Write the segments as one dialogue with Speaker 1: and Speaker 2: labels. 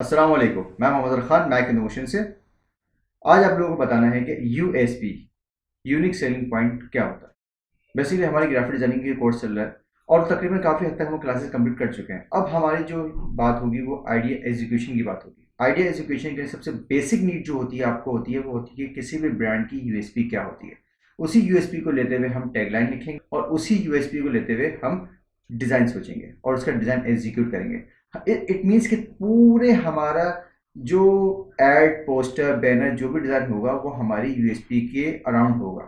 Speaker 1: अस्सलाम वालेकुम। मैं मोहम्मद खान, मैक इनोवेशन से। आज आप लोगों को बताना है कि यूएसपी यूनिक सेलिंग पॉइंट क्या होता है। बेसिकली हमारी ग्राफिक डिजाइनिंग की कोर्स चल रहा है और तकरीबन काफ़ी हद तक हम क्लासेस कंप्लीट कर चुके हैं। अब हमारी जो बात होगी वो आइडिया एजुकेशन की बात होगी। आइडिया एजुकेशन के लिए सबसे बेसिक नीड जो होती है आपको होती है वो होती है कि किसी भी ब्रांड की यूएसपी क्या होती है। उसी यूएसपी को लेते हुए हम टैगलाइन लिखेंगे और उसी यूएसपी को लेते हुए हम डिज़ाइन सोचेंगे और उसका डिज़ाइन एग्जीक्यूट करेंगे। इट मीन्स कि पूरे हमारा जो एड पोस्टर बैनर जो भी डिज़ाइन होगा वो हमारी यूएसपी के अराउंड होगा।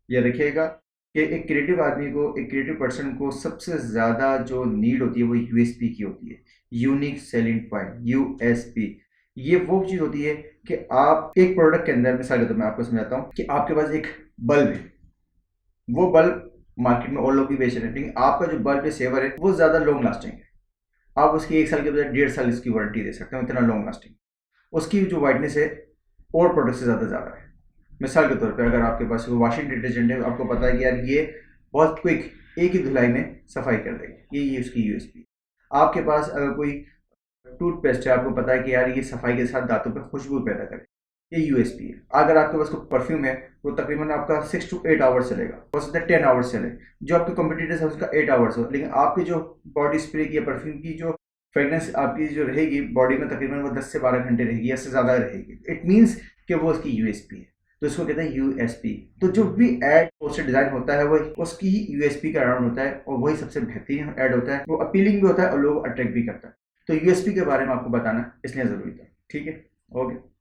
Speaker 1: ये रखिएगा कि एक क्रिएटिव आदमी को, एक क्रिएटिव पर्सन को सबसे ज़्यादा जो नीड होती है वो यूएसपी की होती है। Unique selling point, USP. ये वो चीज़ होती है कि आप एक प्रोडक्ट के अंदर, मिसाल के तौर मैं आपको समझाता हूँ कि आपके पास एक बल्ब है। वो बल्ब मार्केट में और लोग भी बेच रहे हैं, लेकिन आपका जो बल्ब है सेवर है वो ज़्यादा लॉन्ग लास्टिंग है। आप उसकी 1 साल के बजाय 1.5 साल इसकी वारंटी दे सकते हो, इतना लॉन्ग लास्टिंग। उसकी जो वाइटनेस है और प्रोडक्ट से ज़्यादा है। मिसाल के तौर पे अगर आपके पास कोई वॉशिंग डिटर्जेंट है, आपको पता है कि यार ये बहुत क्विक एक ही धुलाई में सफाई कर देगी, ये उसकी यूएसपी। आपके पास अगर कोई टूथपेस्ट है, आपको पता है कि यार ये सफाई के साथ दांतों पर खुशबू पैदा करे, ये यूएसपी है। अगर आपके पास कोई परफ्यूम है वो तकरीबन आपका 6 to 8 आवर्स चलेगा, हो सकता है 10 आवर्स चले। जो आपके कॉम्पिटिटर्स है उसका 8 आवर्स हो, लेकिन आपकी जो बॉडी स्प्रे की या परफ्यूम की जो फ्रेगनेंस आपकी जो रहेगी बॉडी में, तकरीबन वो 10 से 12 घंटे रहेगी या इससे ज़्यादा रहेगी। इट मीन्स कि वो उसकी यूएसपी है। तो इसको कहते हैं यूएसपी। तो जो भी एड पोस्टर डिजाइन होता है वो उसकी ही यूएसपी का अराउंड होता है और वही सबसे बेहतरीन एड होता है। वो अपीलिंग भी होता है और लोग अट्रैक्ट भी करता है। तो यूएसपी के बारे में आपको बताना इसलिए ज़रूरी था। ठीक है, ओके।